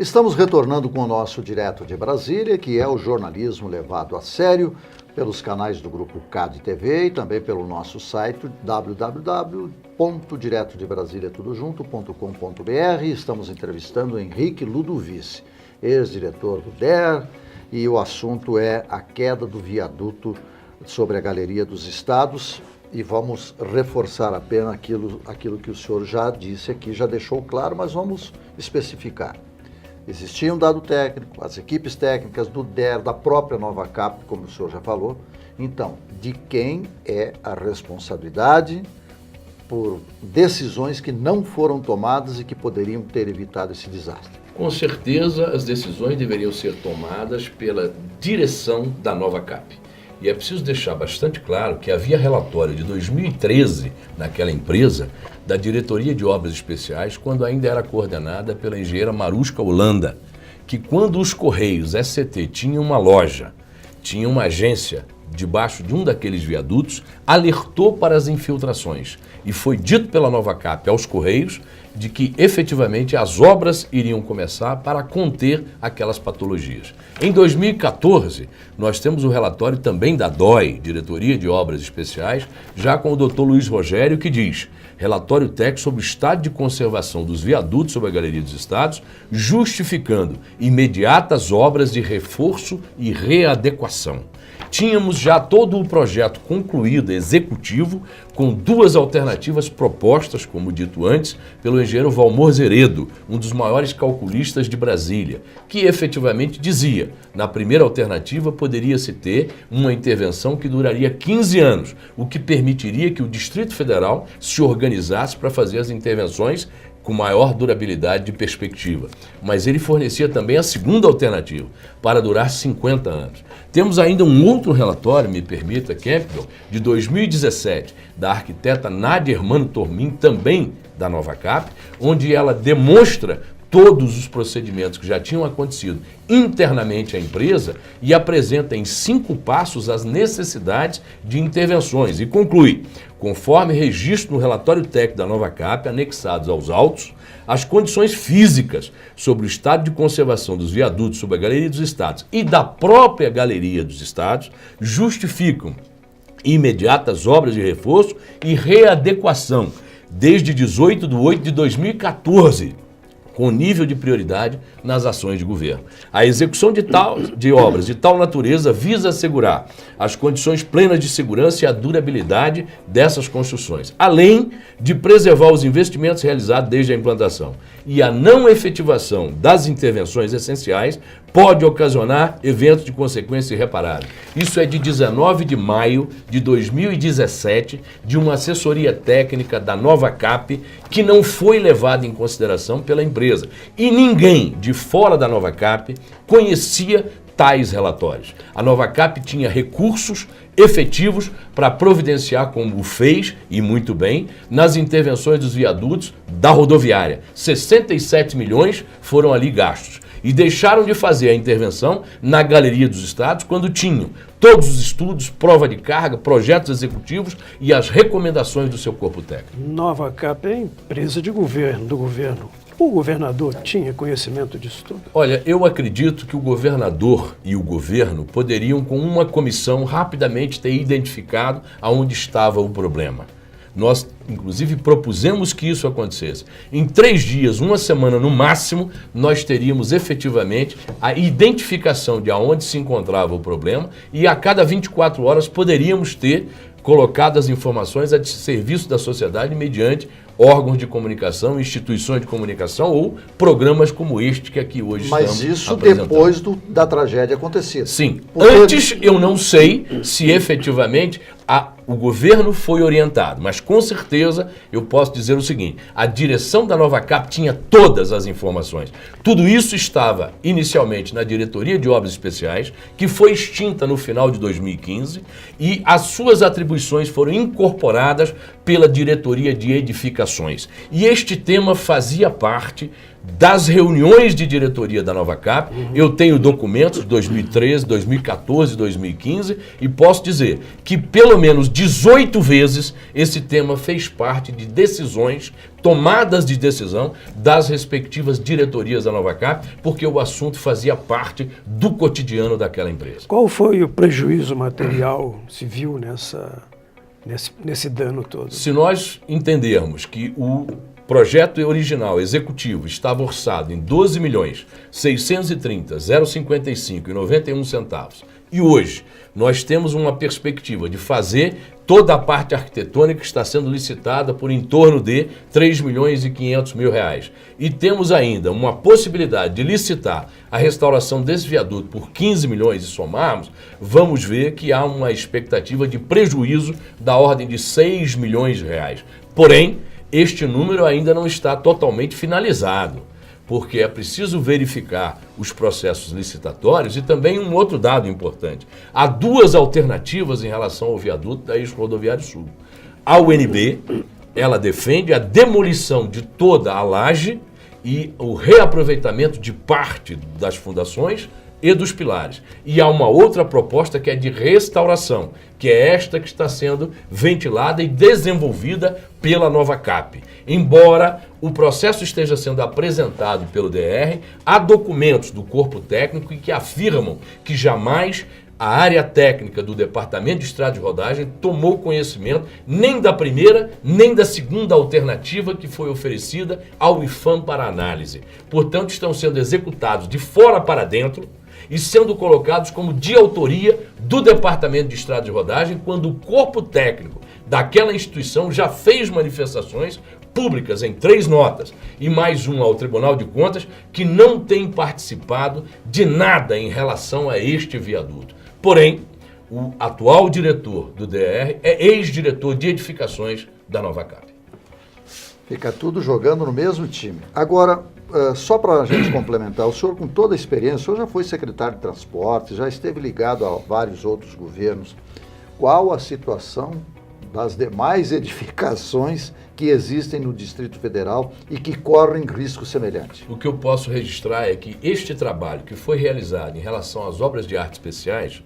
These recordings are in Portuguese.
Estamos retornando com o nosso Direto de Brasília, que é o jornalismo levado a sério pelos canais do Grupo CAD TV e também pelo nosso site www.diretodebrasilia.com.br. Estamos entrevistando Henrique Ludovici, ex-diretor do DER, e o assunto é a queda do viaduto sobre a Galeria dos Estados. E vamos reforçar apenas aquilo que o senhor já disse aqui, já deixou claro, mas vamos especificar. Existia um dado técnico, as equipes técnicas do DER, da própria Nova Cap, como o senhor já falou. Então, de quem é a responsabilidade por decisões que não foram tomadas e que poderiam ter evitado esse desastre? Com certeza, as decisões deveriam ser tomadas pela direção da Nova Cap. E é preciso deixar bastante claro que havia relatório de 2013 naquela empresa, da Diretoria de Obras Especiais, quando ainda era coordenada pela engenheira Maruska Holanda, que quando os Correios SCT tinham uma loja, tinha uma agência debaixo de um daqueles viadutos, alertou para as infiltrações. E foi dito pela Nova Cap aos Correios de que efetivamente as obras iriam começar para conter aquelas patologias. Em 2014, nós temos o relatório também da DOI, Diretoria de Obras Especiais, já com o Dr. Luiz Rogério, que diz: relatório técnico sobre o estado de conservação dos viadutos sobre a Galeria dos Estados, justificando imediatas obras de reforço e readequação. Tínhamos já todo o projeto concluído, executivo, com duas alternativas propostas, como dito antes, pelo engenheiro Valmor Zeredo, um dos maiores calculistas de Brasília, que efetivamente dizia, na primeira alternativa poderia-se ter uma intervenção que duraria 15 anos, o que permitiria que o Distrito Federal se organizasse para fazer as intervenções com maior durabilidade de perspectiva. Mas ele fornecia também a segunda alternativa, para durar 50 anos. Temos ainda um outro relatório, me permita, Campbell, de 2017, da arquiteta Nádia Hermano Tormin, também da Nova Cap, onde ela demonstra todos os procedimentos que já tinham acontecido internamente à empresa e apresenta em 5 passos as necessidades de intervenções e conclui: conforme registro no relatório técnico da Nova Cap, anexados aos autos, as condições físicas sobre o estado de conservação dos viadutos sobre a Galeria dos Estados e da própria Galeria dos Estados justificam imediatas obras de reforço e readequação desde 18 de 8 de 2014, com nível de prioridade nas ações de governo. A execução de obras de tal natureza visa assegurar as condições plenas de segurança e a durabilidade dessas construções, além de preservar os investimentos realizados desde a implantação. E a não efetivação das intervenções essenciais pode ocasionar eventos de consequência irreparável. Isso é de 19 de maio de 2017, de uma assessoria técnica da Nova Cap, que não foi levada em consideração pela empresa. E ninguém de fora da Nova Cap conhecia tais relatórios. A Nova Cap tinha recursos efetivos para providenciar, como o fez, e muito bem, nas intervenções dos viadutos da rodoviária. 67 milhões foram ali gastos. E deixaram de fazer a intervenção na Galeria dos Estados quando tinham todos os estudos, prova de carga, projetos executivos e as recomendações do seu corpo técnico. Nova Cap é empresa de governo, do governo. O governador tinha conhecimento disso tudo? Olha, eu acredito que o governador e o governo poderiam, com uma comissão, rapidamente ter identificado aonde estava o problema. Nós, inclusive, propusemos que isso acontecesse. Em 3 dias, 1 semana no máximo, nós teríamos efetivamente a identificação de aonde se encontrava o problema e a cada 24 horas poderíamos ter colocado as informações a serviço da sociedade mediante órgãos de comunicação, instituições de comunicação ou programas como este que aqui hoje estamos apresentando. Mas isso depois da tragédia acontecida. Sim. Antes, eu não sei se efetivamente o governo foi orientado, mas com certeza eu posso dizer o seguinte: a direção da Nova Cap tinha todas as informações. Tudo isso estava inicialmente na Diretoria de Obras Especiais, que foi extinta no final de 2015, e as suas atribuições foram incorporadas pela Diretoria de Edificações. E este tema fazia parte das reuniões de diretoria da Nova Cap. Eu tenho documentos de 2013, 2014, 2015 e posso dizer que pelo menos 18 vezes esse tema fez parte de decisões, tomadas de decisão das respectivas diretorias da Nova Cap, porque o assunto fazia parte do cotidiano daquela empresa. Qual foi o prejuízo material se viu nesse dano todo? Se nós entendermos que o projeto original executivo estava orçado em 12.630.055,91 e hoje nós temos uma perspectiva de fazer toda a parte arquitetônica que está sendo licitada por em torno de R$3.500.000 e temos ainda uma possibilidade de licitar a restauração desse viaduto por 15 milhões e somarmos, vamos ver que há uma expectativa de prejuízo da ordem de R$6 milhões. Porém, este número ainda não está totalmente finalizado, porque é preciso verificar os processos licitatórios e também um outro dado importante. Há duas alternativas em relação ao viaduto da Ex-Rodoviário Sul. A UNB, ela defende a demolição de toda a laje e o reaproveitamento de parte das fundações e dos pilares. E há uma outra proposta que é de restauração, que é esta que está sendo ventilada e desenvolvida pela Nova Cap. Embora o processo esteja sendo apresentado pelo DR, há documentos do corpo técnico que afirmam que jamais a área técnica do Departamento de Estrada de Rodagem tomou conhecimento nem da primeira, nem da segunda alternativa que foi oferecida ao IFAM para análise. Portanto, estão sendo executados de fora para dentro e sendo colocados como de autoria do Departamento de Estrada de Rodagem, quando o corpo técnico daquela instituição já fez manifestações públicas em 3 notas e mais uma ao Tribunal de Contas que não tem participado de nada em relação a este viaduto. Porém, o atual diretor do DR é ex-diretor de edificações da Nova Cap. Fica tudo jogando no mesmo time. Agora, só para a gente complementar, o senhor com toda a experiência, o senhor já foi secretário de transporte, já esteve ligado a vários outros governos. Qual a situação das demais edificações que existem no Distrito Federal e que correm risco semelhante? O que eu posso registrar é que este trabalho que foi realizado em relação às obras de arte especiais,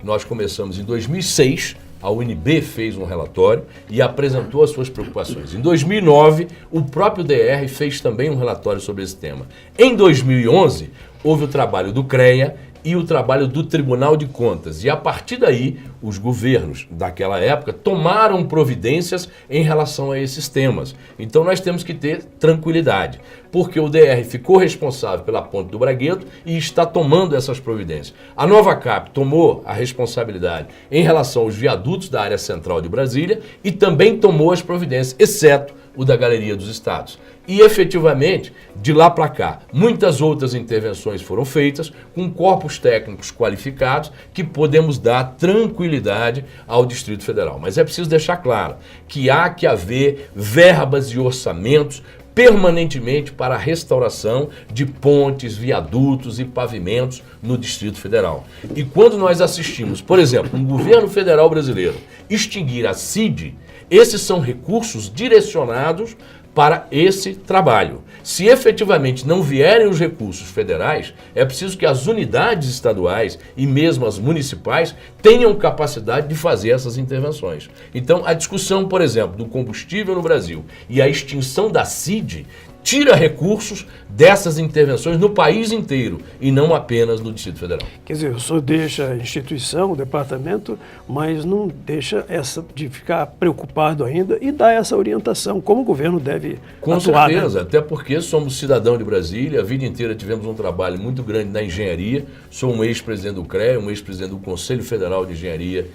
nós começamos em 2006, a UNB fez um relatório e apresentou as suas preocupações. Em 2009, o próprio DR fez também um relatório sobre esse tema. Em 2011, houve o trabalho do CREA e o trabalho do Tribunal de Contas. E a partir daí, os governos daquela época tomaram providências em relação a esses temas. Então nós temos que ter tranquilidade, porque o DR ficou responsável pela Ponte do Bragueto e está tomando essas providências. A Nova Cap tomou a responsabilidade em relação aos viadutos da área central de Brasília e também tomou as providências, exceto o da Galeria dos Estados. E efetivamente, de lá para cá, muitas outras intervenções foram feitas com corpos técnicos qualificados que podemos dar tranquilidade ao Distrito Federal. Mas é preciso deixar claro que há que haver verbas e orçamentos permanentemente para a restauração de pontes, viadutos e pavimentos no Distrito Federal. E quando nós assistimos, por exemplo, um governo federal brasileiro extinguir a CID, esses são recursos direcionados para esse trabalho. Se efetivamente não vierem os recursos federais, é preciso que as unidades estaduais e mesmo as municipais tenham capacidade de fazer essas intervenções. Então, a discussão, por exemplo, do combustível no Brasil e a extinção da CID tira recursos dessas intervenções no país inteiro e não apenas no Distrito Federal. Quer dizer, o senhor deixa a instituição, o departamento, mas não deixa de ficar preocupado ainda e dá essa orientação, como o governo deve Com atuar. certeza, né? Até porque somos cidadão de Brasília, a vida inteira tivemos um trabalho muito grande na engenharia, sou um ex-presidente do CREA, um ex-presidente do Conselho Federal de Engenharia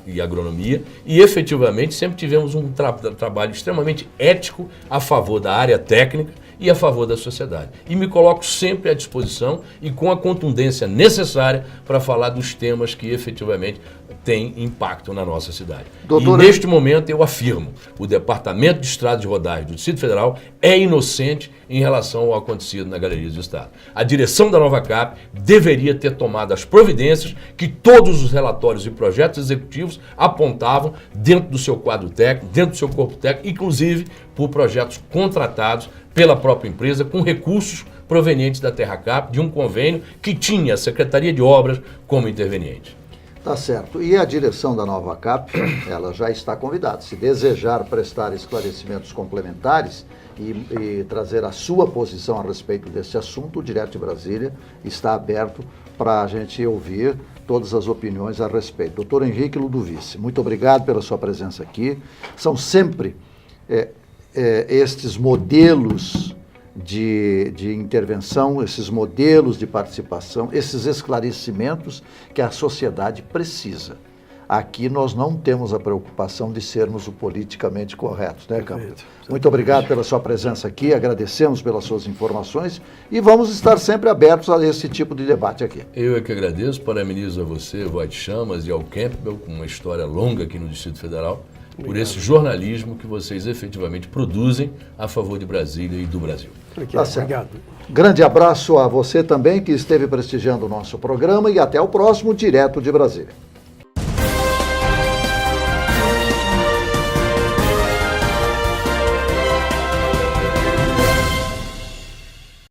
e Agronomia e efetivamente sempre tivemos um trabalho extremamente ético a favor da área técnica e a favor da sociedade. E me coloco sempre à disposição e com a contundência necessária para falar dos temas que efetivamente tem impacto na nossa cidade. Doutor, e neste momento eu afirmo, o Departamento de Estradas de Rodagem do Distrito Federal é inocente em relação ao acontecido na Galeria do Estado. A direção da Nova Cap deveria ter tomado as providências que todos os relatórios e projetos executivos apontavam dentro do seu quadro técnico, dentro do seu corpo técnico, inclusive por projetos contratados pela própria empresa com recursos provenientes da Terracap, de um convênio que tinha a Secretaria de Obras como interveniente. Tá certo. E a direção da Nova Cap, ela já está convidada. Se desejar prestar esclarecimentos complementares e trazer a sua posição a respeito desse assunto, o Direto de Brasília está aberto para a gente ouvir todas as opiniões a respeito. Doutor Henrique Ludovici, muito obrigado pela sua presença aqui. São sempre estes modelos de intervenção, esses modelos de participação, esses esclarecimentos que a sociedade precisa. Aqui nós não temos a preocupação de sermos o politicamente corretos, né, Câmara? Muito obrigado pela sua presença aqui, agradecemos pelas suas informações e vamos estar sempre abertos a esse tipo de debate aqui. Eu é que agradeço, parabenizo a você, Voit Chamas e ao Campbell, com uma história longa aqui no Distrito Federal, por esse jornalismo que vocês efetivamente produzem a favor de Brasília e do Brasil. Tá certo. Obrigado. Grande abraço a você também que esteve prestigiando o nosso programa e até o próximo Direto de Brasília.